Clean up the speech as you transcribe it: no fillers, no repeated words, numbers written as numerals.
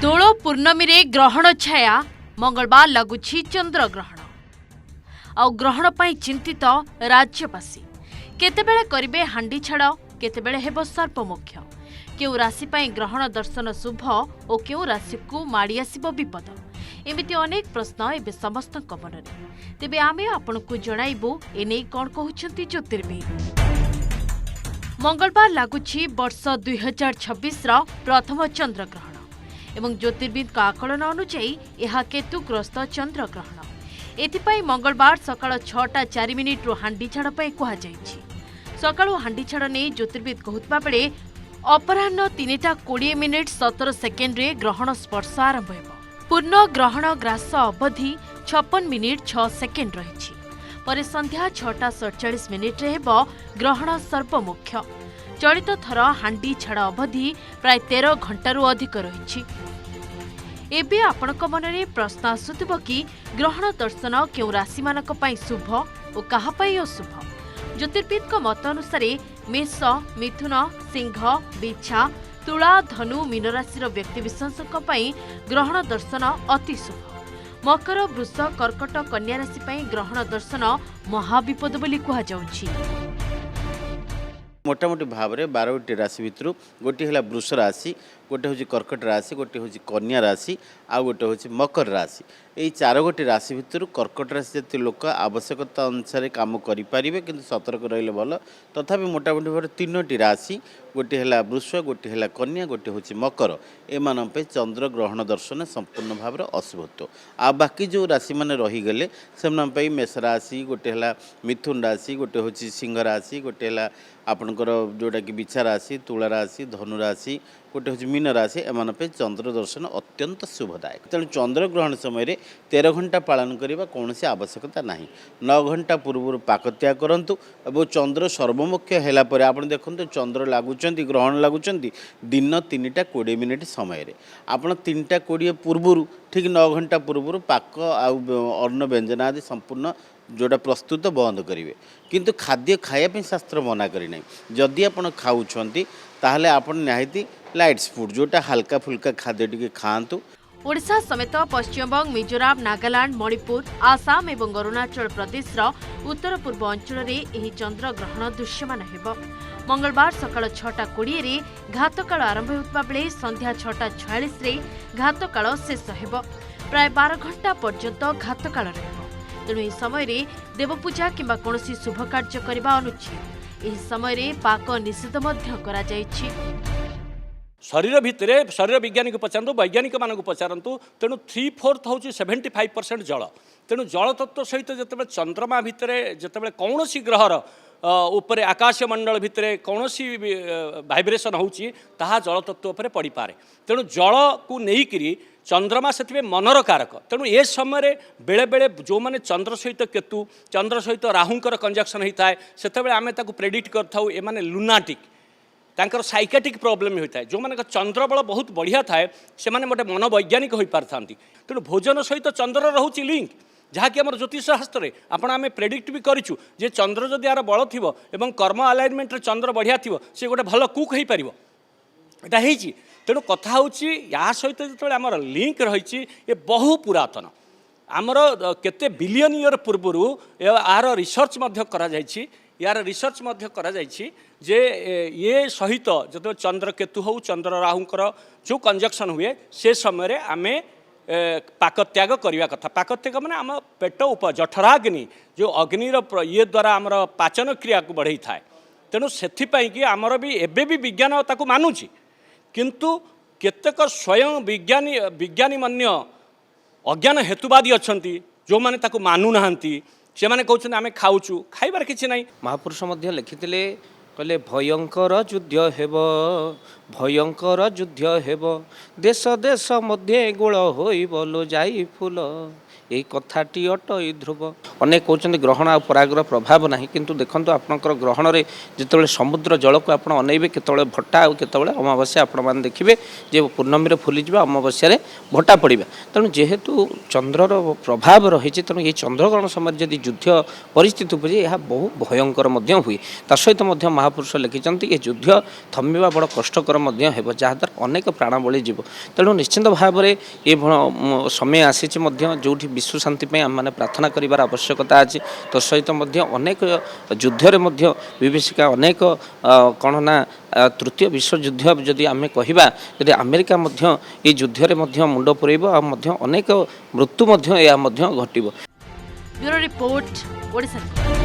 ଦୋଳ ପୂର୍ଣ୍ଣମୀରେ ଗ୍ରହଣ ଛାୟା ମଙ୍ଗଳବାର ଲାଗୁଛି ଚନ୍ଦ୍ରଗ୍ରହଣ ଆଉ ଗ୍ରହଣ ପାଇଁ ଚିନ୍ତିତ ରାଜ୍ୟବାସୀ କେତେବେଳେ କରିବେ ହାଣ୍ଡି ଛାଡ଼ କେତେବେଳେ ହେବ ସର୍ବମୋକ୍ଷ କେଉଁ ରାଶି ପାଇଁ ଗ୍ରହଣ ଦର୍ଶନ ଶୁଭ ଓ କେଉଁ ରାଶିକୁ ମାଡ଼ି ଆସିବ ବିପଦ ଏମିତି ଅନେକ ପ୍ରଶ୍ନ ଏବେ ସମସ୍ତଙ୍କ ମନରେ ତେବେ ଆମେ ଆପଣଙ୍କୁ ଜଣାଇବୁ ଏନେଇ କ'ଣ କହୁଛନ୍ତି ଜ୍ୟୋତିର୍ବିଦ। ମଙ୍ଗଳବାର ଲାଗୁଛି ବର୍ଷ 2026ର ପ୍ରଥମ ଚନ୍ଦ୍ରଗ୍ରହଣ ଏବଂ ଜ୍ୟୋତିର୍ବିଦଙ୍କ ଆକଳନ ଅନୁଯାୟୀ ଏହା କେତୁଗ୍ରସ୍ତ ଚନ୍ଦ୍ରଗ୍ରହଣ। ଏଥିପାଇଁ ମଙ୍ଗଳବାର ସକାଳ 6:04 ହାଣ୍ଡି ଛାଡ଼ ପାଇଁ କୁହାଯାଇଛି। ସକାଳୁ ହାଣ୍ଡି ଛାଡ଼ ନେଇ ଜ୍ୟୋତିର୍ବିଦ କହୁଥିବା ବେଳେ ଅପରାହ୍ନ 3:20 17 ସେକେଣ୍ଡରେ ଗ୍ରହଣ ସ୍ପର୍ଶ ଆରମ୍ଭ ହେବ। ପୂର୍ଣ୍ଣ ଗ୍ରହଣ ଗ୍ରାସ ଅବଧି 56 ମିନିଟ୍ 6 ସେକେଣ୍ଡ ରହିଛି। ପରେ ସନ୍ଧ୍ୟା 6:47ରେ ହେବ ଗ୍ରହଣ ସର୍ବମୋକ୍ଷ। ଚଳିତ ଥର ହାଣ୍ଡି ଛାଡ଼ ଅବଧି ପ୍ରାୟ 13 ଘଣ୍ଟାରୁ ଅଧିକ ରହିଛି। ଏବେ ଆପଣଙ୍କ ମନରେ ପ୍ରଶ୍ନ ଆସୁଥିବ କି ଗ୍ରହଣ ଦର୍ଶନ କେଉଁ ରାଶିମାନଙ୍କ ପାଇଁ ଶୁଭ ଓ କାହା ପାଇଁ ଅଶୁଭ। ଜ୍ୟୋତିର୍ବିଦଙ୍କ ମତ ଅନୁସାରେ ମେଷ, ମିଥୁନ, ସିଂହ, ବିଛା, ତୁଳା, ଧନୁ, ମୀନ ରାଶିର ବ୍ୟକ୍ତିବିଶେଷଙ୍କ ପାଇଁ ଗ୍ରହଣ ଦର୍ଶନ ଅତି ଶୁଭ। ମକର, ବୃଷ, କର୍କଟ, କନ୍ୟା ରାଶି ପାଇଁ ଗ୍ରହଣ ଦର୍ଶନ ମହାବିପଦ ବୋଲି କୁହାଯାଉଛି। मोटामोटी भाव में 12टी राशि भितर गोटे है वृष राशि, गोटे हूँ कर्कट राशि, गोटे हूँ कन्या राशि, आउ गोटे हूँ मकर राशि। यही 4 गोटी राशि भितर कर्कट राशि जति लोक आवश्यकता अनुसार काम करें कि सतर्क रही भल। तथापि मोटामोटी भाव 3टी राशि गोटे है वृष, गोटे है कन्या, गोटे हूँ मकर, एम चंद्र ग्रहण दर्शन संपूर्ण भाव अशुभत्व। आ बाकी जो राशि मैंने रहीगले से मेष राशि, गोटे है मिथुन राशि, गोटे हूँ सिंह राशि, गोटे है आपणकर जोटा कि बिछा राशि, तुला राशि, धनु राशि, गोटे हूँ मीन राशि, एम चंद्र दर्शन अत्यंत शुभदायक। तेणु चंद्र ग्रहण समय 13 घंटा पालन करने कौन आवश्यकता ना। 9 घंटा पूर्व पाक त्याग करूँ और चंद्र सर्वमुख्य है आप देखते चंद्र लगुच ग्रहण लगुच दिन 3:20 समय आप 3:20 पूर्व ठीक 9 घंटा पूर्व पाक अन्न व्यंजन आदि संपूर्ण जोटा प्रस्तुत बंद करेंगे। किंतु खाद्य खायापी शास्त्र मना करना। जदि आप खाऊँच ताहले आपण निहायती लाइट्स फूड जोटा हल्का फुल्का खाद्य टिके खाआंतु। ओडिशा समेत पश्चिमबंग, मिजोराम, नागालैंड, मणिपुर, आसाम और अरुणाचल प्रदेशर उत्तर पूर्व अंचल में चंद्रग्रहण दृश्यमान हेब। मंगलवार सकाळ 6:20 घातकाल आरंभ होता बेले संध्या 6:46 घातकाल शेष हेब। प्राय 12 घंटा पर्यंत घातकाल रहिब। तेणु यह समय देवपूजा किंबा कौनसी शुभ कार्य करने अनुचित। यह समय पाक निषेध करा जायछि। शरीर भितर शरीर विज्ञानी को पचारतु, वैज्ञानिक मान पचारतु। तेणु 3/4 हूँ 75% जल। तेणु जल तत्व सहित जिते चंद्रमा भितर जिते कौन ग्रहर उपरे आकाशमंडल भितर कौन भाइब्रेसन होची ताहा जल तत्व उपर पड़ पारे। तेणु जल को लेकिन चंद्रमा से मनर कारक। तेणु ए समय बेले बेले जो मैंने चंद्र सहित केतु, चंद्र सहित राहुंकर कंजक्शन होता है से आम प्रेडिक्ट करूँ एमाने लुनाटिक तांकर साइकेटिक प्रॉब्लम होता है। जो मैंने चंद्रबल बहुत बढ़िया थाए से माने मोटे मनोवैज्ञानिक हो पारि था। तेणु भोजन सहित चंद्र रोचे लिंक जहाँकि आम ज्योतिष शास्त्र आपण आम प्रेडिक्ट भी करूँ जे चंद्र जदि यार बल थी और कर्म अलाइनमेंट चंद्र बढ़िया थी सी गोटे भल कुक हो पार यहाँ। तेणु कथा हूँ या सहित जो आमर लिंक रही ये बहु पुरातन आमर केते बिलियन ईयर पूर्वर यार रिसर्च यार रिसर्च करा जे ये सहित जो चंद्र केतु हो चंद्र राहुंकर जो कंजक्शन हुए से समय आमे पाक त्याग करने कथा। पाक त्याग मैंने आम पेट उप जठराग्नि जो अग्निर ये द्वारा आमर पाचन क्रिया को बढ़ई थाए। तेणु से आमर भी एबे भी विज्ञान ताकू मानुची किंतु केतेक स्वयं विज्ञानी मान्य अज्ञान हेतुवादी अच्छा जो मैंने ताकू मानु नाहांती से माने कहते आम खाऊँ खाइबार किसी ना। महापुरुष मध्य लिखिले कहले भयंकर युद्ध हेब, भयंकर युद्ध हेब, देश देश मध्य गोल होई बोलो जाई फूल, এই কথাটি অଟଇ ধ্ରୁବ ଅନେକ କହୁଛନ୍ତି ଗ୍ରହଣ ଆଉ ପରାଗର ପ୍ରଭାବ ନାହିଁ କିନ୍ତୁ ଦେଖନ୍ତୁ ଆପଣଙ୍କର ଗ୍ରହଣରେ ଯେତେବେଳେ ସମୁଦ୍ର ଜଳକୁ ଆପଣ ଅନେଇବେ କେତେବେଳେ ଭଟ୍ଟା ଆଉ କେତେବେଳେ ଅମାବାସ୍ୟା ଆପଣମାନେ ଦେଖିବେ ଯେ ପୂର୍ଣ୍ଣମୀରେ ଫୁଲିଯିବା ଅମାବାସ୍ୟାରେ ଭଟ୍ଟା ପଡ଼ିବା ତେଣୁ ଯେହେତୁ ଚନ୍ଦ୍ରର ପ୍ରଭାବ ରହିଛି ତେଣୁ ଏହି ଚନ୍ଦ୍ରଗ୍ରହଣ ସମୟରେ ଯଦି ଯୁଦ୍ଧ ପରିସ୍ଥିତି ଉପୁଜେ ଏହା ବହୁ ଭୟଙ୍କର ମଧ୍ୟ ହୁଏ ତା ସହିତ ମଧ୍ୟ ମହାପୁରୁଷ ଲେଖିଛନ୍ତି ଏ ଯୁଦ୍ଧ ଥମିବା ବଡ଼ କଷ୍ଟକର ମଧ୍ୟ ହେବ ଯାହାଦ୍ୱାରା ଅନେକ ପ୍ରାଣବଳି ଯିବ ତେଣୁ ନିଶ୍ଚିନ୍ତ ଭାବରେ ଏ ସମୟ ଆସିଛି ମଧ୍ୟ ଯେଉଁଠି ବିଶ୍ୱ ଶାନ୍ତି ପାଇଁ ଆମମାନେ ପ୍ରାର୍ଥନା କରିବାର ଆବଶ୍ୟକତା ଅଛି ତ ସହିତ ମଧ୍ୟ ଅନେକ ଯୁଦ୍ଧରେ ମଧ୍ୟ ବିଭୀଷିକା ଅନେକ କ'ଣ ନା ତୃତୀୟ ବିଶ୍ୱଯୁଦ୍ଧ ଯଦି ଆମେ କହିବା ଯଦି ଆମେରିକା ମଧ୍ୟ এই ଯୁଦ୍ଧରେ ମଧ୍ୟ ମୁଣ୍ଡ ପୁରେଇବ ଆଉ ମଧ୍ୟ ଅନେକ ମୃତ୍ୟୁ ମଧ୍ୟ ଏହା ମଧ୍ୟ ଘଟିବ। Bureau report Odisha.